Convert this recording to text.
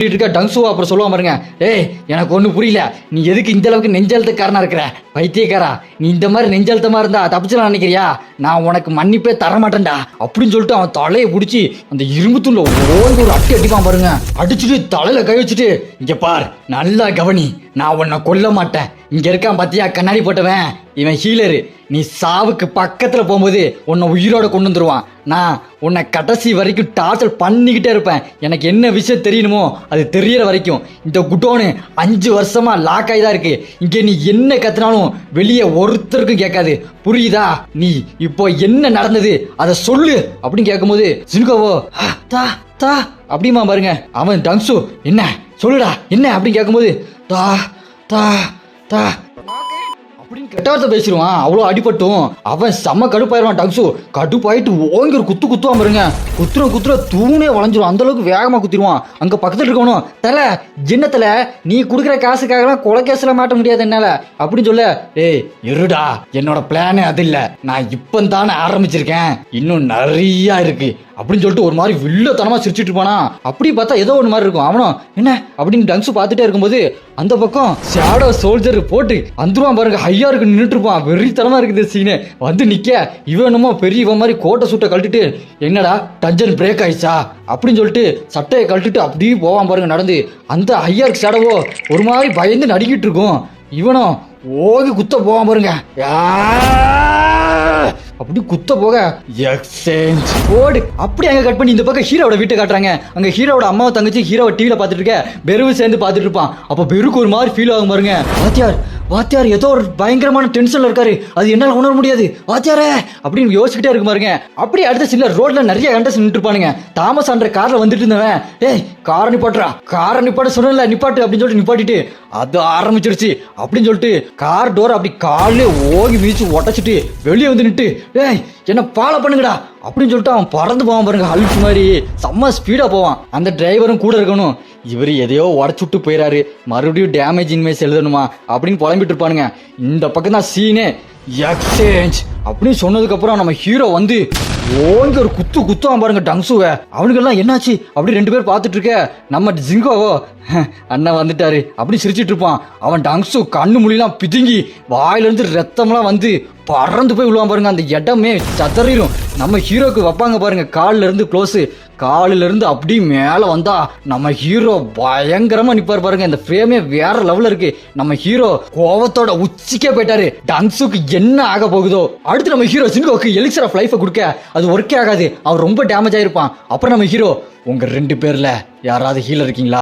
இருக்க டங்ஸு அப்புறம் சொல்லுவான் பாருங்க, ஏய் எனக்கு ஒன்றும் புரியல, நீ எதுக்கு இந்த அளவுக்கு நெஞ்சழுத்தக்காரனா இருக்கிற பைத்தியக்காரா, நீ இந்த மாதிரி நெஞ்சழுத்தமா இருந்தா தப்பிச்சலாம் நினைக்கிறியா, நான் உனக்கு மன்னிப்பே தரமாட்டேன்டா அப்படின்னு சொல்லிட்டு அவன் தலையை பிடிச்சி அந்த இரும்பு தூண்ல ஓங்கி ஒரு அட்டி அடிப்பான் பாருங்க. அடிச்சுட்டு தலையில கை வச்சுட்டு, இங்க பார் நல்லா கவனி, நான் உன்னை கொல்ல மாட்டேன், இங்க இருக்கான் பாத்தியா கண்ணாடி போட்டவன், இவன் ஹீலரு, நீ சாவுக்கு பக்கத்துல போகும்போது உன்னை உயிரோட கொண்டு வந்துருவான், நான் உன்னை கடைசி வரைக்கும் டார்ச்சர் பண்ணிக்கிட்டே இருப்பேன், எனக்கு என்ன விஷயம் தெரியணுமோ அது தெரியற வரைக்கும். இந்த குடோனு 5 வருஷமா லாக் ஆகிதான் இருக்கு, இங்க நீ என்ன கத்துனாலும் வெளியே ஒருத்தருக்கும் கேட்காது, புரியுதா, நீ இப்போ என்ன நடந்தது அதை சொல்லு அப்படின்னு கேட்கும்போது ஜின்கோவோ தா தா அப்படிமா பாருங்க. அவன் டங்ஸு என்ன சொல்லுடா என்ன அப்படின்னு கேட்கும்போது தா தா தா அப்படின்னு கெட்டார்த்த பேசிடுவான். அவ்வளோ அடிபட்டும் அவன் செம்ம கடுப்பாயிருவான். டங்ஸு கடுப்பாயிட்டு ஓங்கி ஒரு குத்துவான் பாருங்க. குத்துற தூணே வளைஞ்சிரும், அந்த அளவுக்கு வேகமா குத்திடுவான். அங்க பக்கத்துல இருக்கணும், தலை என்ன தலை, நீ கொடுக்குற காசுக்காகலாம் கொலை கேஸ்ல மாட்ட முடியாது என்னால அப்படின்னு சொல்ல, ஏய் இருடா, என்னோட பிளானே அது இல்ல, நான் இப்போ தானே ஆரம்பிச்சிருக்கேன், இன்னும் நிறைய இருக்கு அப்படின்னு சொல்லிட்டு ஒரு மாதிரி வில்லத்தனமா சிரிச்சுட்டு இருப்பானா. அப்படி பார்த்தா ஏதோ ஒன்று மாதிரி இருக்கும். அவனும் என்ன அப்படின்னு டங்ஸு பார்த்துட்டே இருக்கும்போது அந்த பக்கம் ஷேடோ சோல்ஜர் போட்டு வந்துருவான் பாருங்க. ஹையா இருக்கு நின்றுட்டு இருப்பான், வெறித்தனமா இருக்குது சீனு. வந்து நிக்க இவன் என்னமோ பெரிய மாதிரி கோட்டை சூட்டை கழட்டிட்டு, என்னடா டஞ்சன் பிரேக் ஆயிடுச்சா அப்படின்னு சொல்லிட்டு சட்டையை கழட்டிட்டு அப்படியே போவான் பாருங்க நடந்து. அந்த ஹையாருக்கு ஷேடோவோ ஒரு மாதிரி பயந்து நடிக்கிட்டு இருக்கும். இவனும் ஓகே குத்த போவான் பாருங்க. அப்படி குத்த போக எக்ஸ்சேஞ்ச் போடு அப்படி அங்க கட் பண்ணி இந்த பக்கம் ஹீரோட வீட்டை காட்டுறாங்க. அங்க ஹீரோட அம்மாவை தங்கச்சி ஹீரோவை டிவில பார்த்துட்டு இருக்க, பெருவு சேர்ந்து பார்த்துட்டு இருப்பான். அப்ப பெருக்கு ஒரு மாதிரி ஃபீல் ஆகும் பாருங்க. வாத்தியார் ஏதோ ஒரு பயங்கரமான டென்ஷன்ல இருக்காரு, அது என்னால உணர முடியாது வாத்தியாரே அப்படின்னு யோசிச்சுட்டே இருக்கு பாருங்க. அப்படி அடுத்த சில ரோட்ல நிறைய கண்டஸ்ட் நின்று இருப்பானுங்க. தாமஸ் ஆன்ற கார்ல வந்துட்டு இருந்தவன், ஏய் காரை நிப்பாட்ட சொன்ன நிப்பாட்டு அப்படின்னு சொல்லிட்டு நிப்பாட்டிட்டு அது ஆரம்பிச்சிருச்சு அப்படின்னு சொல்லிட்டு கார் டோர் அப்படி காலே ஓகி வீச்சு உடச்சிட்டு வெளியே வந்து நிட்டு, ஏய் என்ன ஃபாலோ பண்ணுங்கடா அப்படின்னு சொல்லிட்டு அவன் பறந்து போவான் பாருங்க. ஹல்க் மாதிரி செம்ம ஸ்பீடா போவான். அந்த டிரைவரும் கூட இருக்கணும். இவர் எதையோ உடச்சுட்டு போயிடாரு, மறுபடியும் டேமேஜ் இன்வேஸ் எழுதணுமா அப்படின்னு புலம்பிட்டு இருப்பானுங்க. இந்த பக்கம் தான் சீனே எக்ஸ்சேஞ்ச் அப்படின்னு சொன்னதுக்கு அப்புறம் நம்ம ஹீரோ வந்து ஓங்க ஒரு குத்துவான் பாருங்க டங்ஸுவை. அவனுக்கெல்லாம் என்னாச்சு அப்படி 2 பேர் பார்த்துட்டு இருக்க, நம்ம ஜிங்கோவோ அண்ணன் வந்துட்டாரு அப்படின்னு சிரிச்சிட்டு இருப்பான். அவன் டங்ஸு கண்ணு மொழிலாம் பிதுங்கி வாயிலிருந்து ரத்தம்லாம் வந்து பறந்து போய் விழுவான் பாருங்க. அந்த இடமே சதறிடும். நம்ம ஹீரோக்கு வைப்பாங்க பாருங்க காலில் இருந்து க்ளோஸு, காலில இருந்து அப்படி மேல வந்தா நம்ம ஹீரோ பயங்கரமா நிப்பாரு பாருங்க. இந்த ஃப்ரேமே வேற லெவல்ல இருக்கு. நம்ம ஹீரோ கோவத்தோட உச்சிக்கே போயிட்டாரு. டங்ஸுக்கு என்ன ஆக போகுதோ. அடுத்து நம்ம ஹீரோ ஜிங்கோக்கு எலிக்சர் ஆஃப் லைஃபை கொடுக்க அது ஒர்க்கே ஆகாது, அவர் ரொம்ப டேமேஜ் ஆயிருப்பான். அப்புறம் நம்ம ஹீரோ, உங்க 2 பேர்ல யாராவது ஹீலர் இருக்கீங்களா